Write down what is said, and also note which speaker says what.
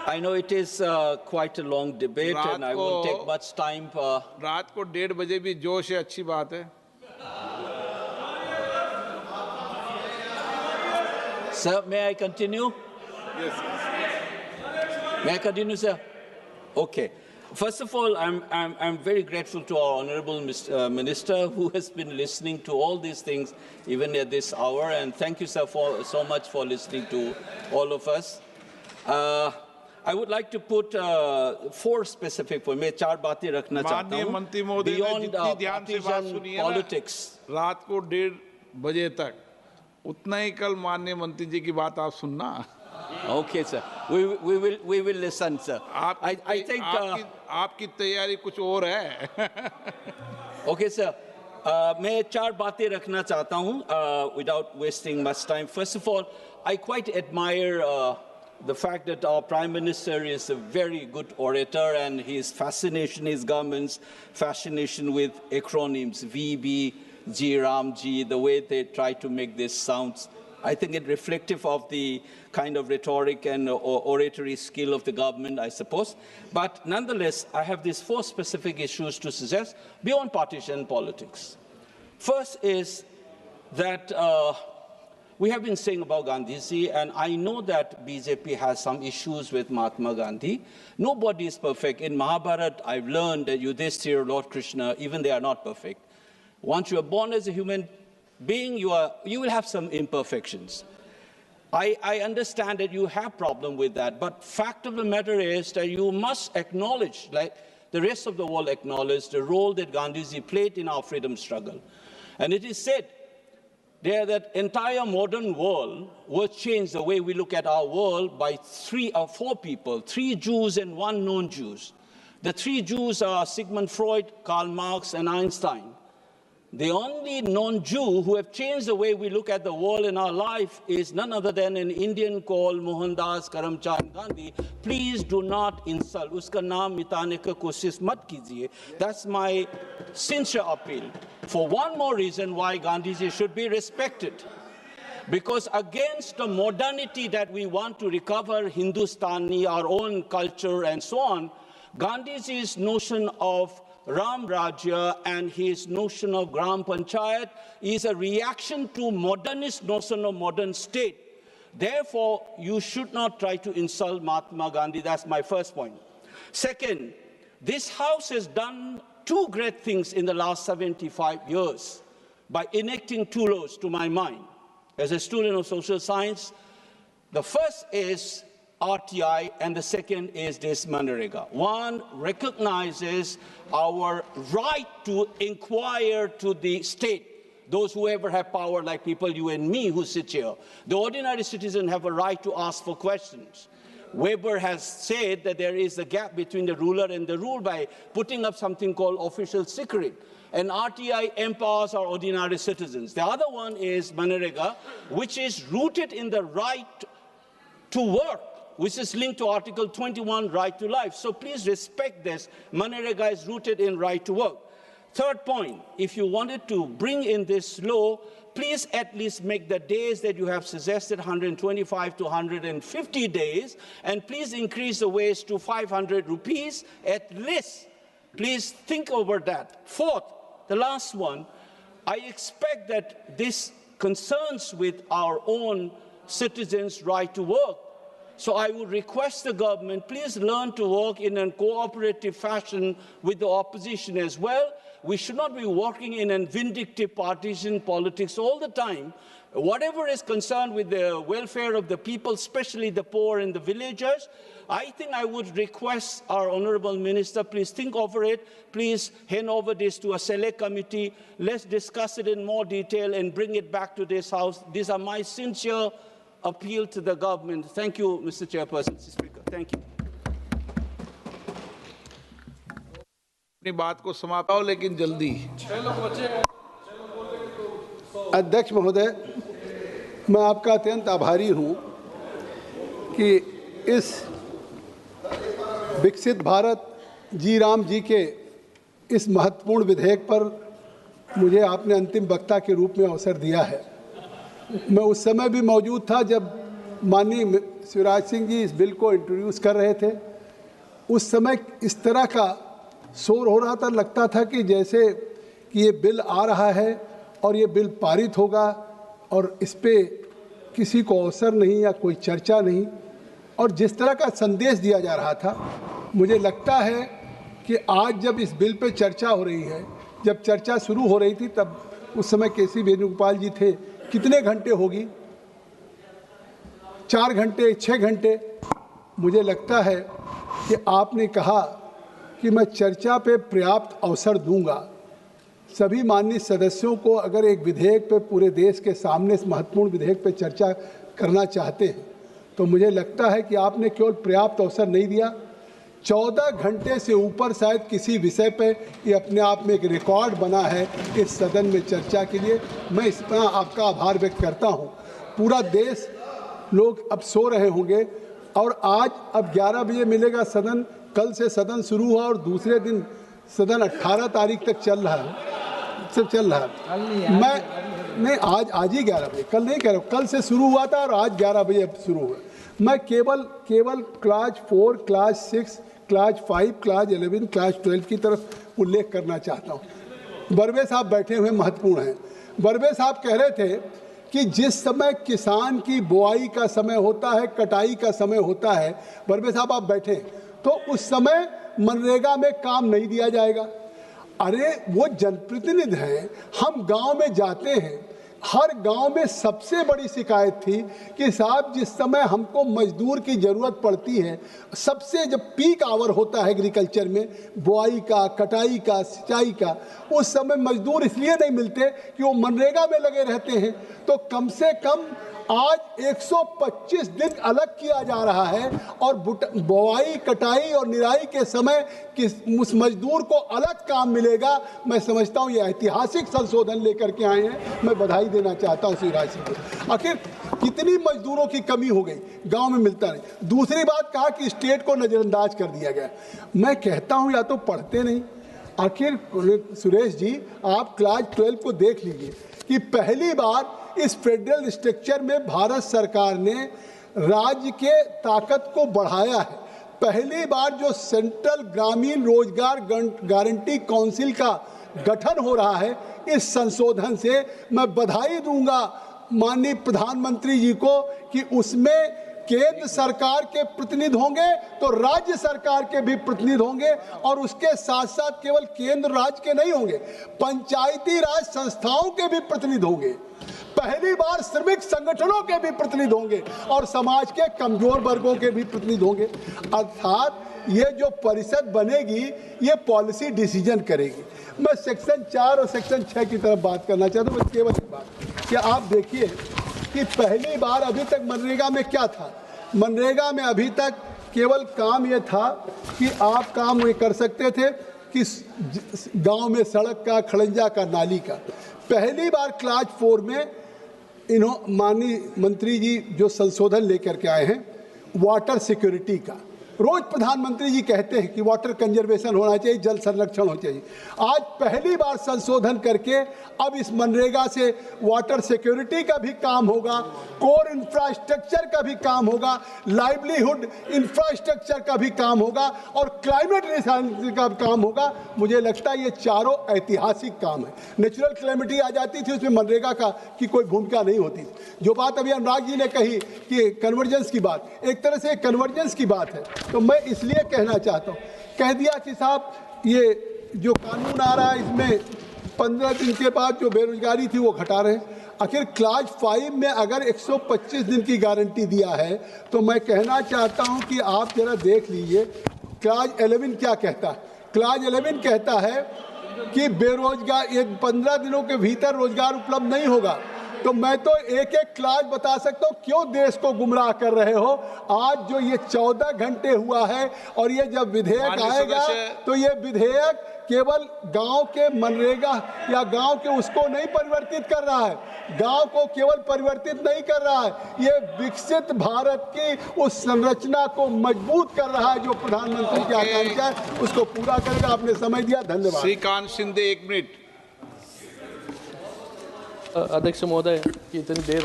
Speaker 1: I know it is quite a long debate and I won't take much time.
Speaker 2: रात को 1:30 बजे भी जोश है, अच्छी बात है.
Speaker 1: Sir, may I continue?
Speaker 2: Yes.
Speaker 1: May I continue, sir? Okay. First of all, I'm very grateful to our Honorable Minister who has been listening to all these things even at this hour, and thank you, sir, so much for listening to all of us. I would like to put 4 specific points. मैं 4 बातें रखना चाहता हूँ.
Speaker 2: मंत्री महोदय ने जितनी ध्यान से बात सुनी है
Speaker 1: politics.
Speaker 2: रात को 1:30 बजे तक, उतना ही कल माननीय मंत्री जी की बात आप सुनना.
Speaker 1: Okay, sir. We will listen, sir. I think
Speaker 2: आपकी तैयारी कुछ और है.
Speaker 1: Okay, sir. मैं 4 बातें रखना चाहता हूँ without wasting much time. First of all, I quite admire the fact that our Prime Minister is a very good orator, and his fascination, his government's fascination with acronyms, VB, G, Ram, G, the way they try to make this sounds, I think it reflective of the kind of rhetoric and oratory skill of the government, I suppose. But nonetheless, I have these 4 specific issues to suggest beyond partisan politics. First is that we have been saying about Gandhiji, and I know that BJP has some issues with Mahatma Gandhi. Nobody is perfect. In Mahabharata, I've learned that Yudhishthira, Lord Krishna, even they are not perfect. Once you are born as a human being, you will have some imperfections. I understand that you have problem with that, but fact of the matter is that you must acknowledge, like the rest of the world acknowledge, the role that Gandhiji played in our freedom struggle. And it is said there that entire modern world was changed the way we look at our world by 3 or 4 people, 3 Jews and 1 non-Jews. The 3 Jews are Sigmund Freud, Karl Marx, and Einstein. The only non-Jew who have changed the way we look at the world in our life is none other than an Indian called Mohandas Karamchand Gandhi. Please do not insult. Uska naam mitane ka koshish mat kijiye. That's my sincere appeal. For one more reason why Gandhiji should be respected. Because against the modernity that we want to recover Hindustani, our own culture and so on, Gandhiji's notion of Ram Rajya and his notion of Gram Panchayat is a reaction to modernist notion of modern state. Therefore, you should not try to insult Mahatma Gandhi. That's my first point. Second, this House has done 2 great things in the last 75 years by enacting 2 laws to my mind. As a student of social science, the first is RTI, and the second is this Manrega. One recognizes our right to inquire to the state, those who ever have power, like people, you and me, who sit here. The ordinary citizen have a right to ask for questions. Weber has said that there is a gap between the ruler and the ruled by putting up something called official secret. And RTI empowers our ordinary citizens. The other one is Manrega, which is rooted in the right to work, which is linked to Article 21, right to life. So please respect this. Manrega is rooted in right to work. Third point, if you wanted to bring in this law, please at least make the days that you have suggested 125 to 150 days, and please increase the wage to 500 rupees at least. Please think over that. Fourth, the last one, I expect that this concerns with our own citizens' right to work. So I would request the government, please learn to work in a cooperative fashion with the opposition as well. We should not be working in a vindictive partisan politics all the time. Whatever is concerned with the welfare of the people, especially the poor and the villagers, I think I would request our Honorable Minister, please think over it. Please hand over this to a select committee. Let's discuss it in more detail and bring it back to this House. These are my sincere appeal to the government. Thank you, Mr. Chairperson, Mr. Speaker. Thank you.
Speaker 2: अपनी बात को समाप्त हो, लेकिन जल्दी.
Speaker 3: अध्यक्ष महोदय, मैं आपका अत्यंत आभारी हूं कि इस विकसित भारत जी राम जी के इस महत्वपूर्ण विधेयक पर मुझे आपने अंतिम वक्ता के रूप में अवसर दिया है। मैं उस समय भी मौजूद था जब माननीय शिवराज सिंह जी इस बिल को इंट्रोड्यूस कर रहे थे, उस समय इस तरह का शोर हो रहा था, लगता था कि जैसे कि ये बिल आ रहा है और ये बिल पारित होगा और इस पे किसी को अवसर नहीं या कोई चर्चा नहीं, और जिस तरह का संदेश दिया जा रहा था, मुझे लगता है कि आज जब इस बिल पे चर्चा हो रही है, जब चर्चा शुरू हो रही थी तब उस समय केसी वेणुगोपाल जी थे, कितने घंटे होगी, 4 घंटे 6 घंटे। मुझे लगता है कि आपने कहा कि मैं चर्चा पे पर्याप्त अवसर दूंगा। सभी माननीय सदस्यों को अगर एक विधेयक पे पूरे देश के सामने इस महत्वपूर्ण विधेयक पे चर्चा करना चाहते हैं तो मुझे लगता है कि आपने केवल पर्याप्त अवसर नहीं दिया, 14 घंटे से ऊपर शायद किसी विषय पे ये अपने आप में एक रिकॉर्ड बना है इस सदन में चर्चा के लिए। मैं इस पर आपका आभार व्यक्त करता हूँ। पूरा देश, लोग अब सो रहे होंगे और आज अब 11 बजे मिलेगा सदन। कल से सदन शुरू हुआ और दूसरे दिन सदन 18 तारीख तक चल रहा है, सब चल रहा है। मैं नहीं, आज ही 11 बजे, कल नहीं कह रहा हूँ, कल से शुरू हुआ था और आज 11 बजे शुरू हुआ। मैं केवल class 4, class 6, class 5, class 11, class 12 की तरफ उल्लेख करना चाहता हूँ। बर्वे साहब बैठे हुए महत्वपूर्ण हैं। बर्वे साहब कह रहे थे कि जिस समय किसान की बुआई का समय होता है, कटाई का समय होता है, बर्वे साहब आप बैठे, तो उस समय मनरेगा में काम नहीं दिया जाएगा। अरे वो जनप्रतिनिधि हैं, हम गांव में जाते हैं, हर गांव में सबसे बड़ी शिकायत थी कि साहब जिस समय हमको मजदूर की ज़रूरत पड़ती है, सबसे जब पीक आवर होता है एग्रीकल्चर में, बुआई का, कटाई का, सिंचाई का, उस समय मजदूर इसलिए नहीं मिलते कि वो मनरेगा में लगे रहते हैं। तो कम से कम आज 125 दिन अलग किया जा रहा है और बुआई, कटाई और निराई के समय उस मजदूर को अलग काम मिलेगा। मैं समझता हूँ ये ऐतिहासिक संशोधन लेकर के आए हैं, मैं बधाई देना चाहता हूँ शिवराज सिंह को। आखिर कितनी मजदूरों की कमी हो गई, गांव में मिलता नहीं। दूसरी बात कहा कि स्टेट को नज़रअंदाज कर दिया गया। मैं कहता हूँ या तो पढ़ते नहीं। आखिर सुरेश जी, आप क्लास 12 को देख लीजिए कि पहली बार इस फेडरल स्ट्रक्चर में भारत सरकार ने राज्य के ताकत को बढ़ाया है। पहली बार जो सेंट्रल ग्रामीण रोजगार गारंटी काउंसिल का गठन हो रहा है, इस संशोधन से मैं बधाई दूंगा माननीय प्रधानमंत्री जी को कि उसमें केंद्र सरकार के प्रतिनिधि होंगे तो राज्य सरकार के भी प्रतिनिधि होंगे, और उसके साथ साथ केवल केंद्र राज्य के नहीं होंगे, पंचायती राज संस्थाओं के भी प्रतिनिधि होंगे। पहली बार श्रमिक संगठनों के भी प्रतिनिधि होंगे और समाज के कमजोर वर्गों के भी प्रतिनिधि होंगे। अर्थात ये जो परिषद बनेगी ये पॉलिसी डिसीजन करेगी। मैं सेक्शन 4 और सेक्शन 6 की तरफ बात करना चाहता हूँ। केवल एक बात कि आप देखिए कि पहली बार अभी तक मनरेगा में क्या था, मनरेगा में अभी तक केवल काम ये था कि आप काम ये कर सकते थे कि गांव में सड़क का, खड़ंजा का, नाली का। पहली बार क्लास 4 में माननीय मंत्री जी जो संशोधन लेकर के आए हैं वाटर सिक्योरिटी का, रोज प्रधानमंत्री जी कहते हैं कि वाटर कंजर्वेशन होना चाहिए, जल संरक्षण होना चाहिए। आज पहली बार संशोधन करके अब इस मनरेगा से वाटर सिक्योरिटी का भी काम होगा, कोर इंफ्रास्ट्रक्चर का भी काम होगा, लाइवलीहुड इंफ्रास्ट्रक्चर का भी काम होगा और क्लाइमेट रिसाइलेंस का काम होगा। मुझे लगता है ये चारों ऐतिहासिक काम है। नेचुरल क्लैमिटी आ जाती थी, उसमें मनरेगा का की कोई भूमिका नहीं होती। जो बात अभी अनुराग जी ने कही कि कन्वर्जेंस की बात, एक तरह से कन्वर्जेंस की बात है, तो मैं इसलिए कहना चाहता हूँ, कह दिया कि साहब ये जो कानून आ रहा है इसमें 15 दिन के बाद जो बेरोजगारी थी वो घटा रहे हैं। आखिर क्लास 5 में अगर 125 दिन की गारंटी दिया है तो मैं कहना चाहता हूं कि आप जरा देख लीजिए क्लास 11 क्या कहता है। क्लास 11 कहता है कि बेरोजगार 15 दिनों के भीतर रोजगार उपलब्ध नहीं होगा। तो मैं तो एक एक क्लास बता सकता हूँ, क्यों देश को गुमराह कर रहे हो। आज जो ये 14 घंटे हुआ है और ये जब विधेयक आएगा तो ये विधेयक केवल गांव के मनरेगा या गांव के उसको नहीं परिवर्तित कर रहा है, गांव को केवल परिवर्तित नहीं कर रहा है, ये विकसित भारत की उस संरचना को मजबूत कर रहा है जो प्रधानमंत्री की आकांक्षा है, उसको पूरा करेगा। आपने समय दिया, धन्यवाद।
Speaker 2: श्रीकांत शिंदे 1 मिनट।
Speaker 4: अध्यक्ष महोदय, इतनी देर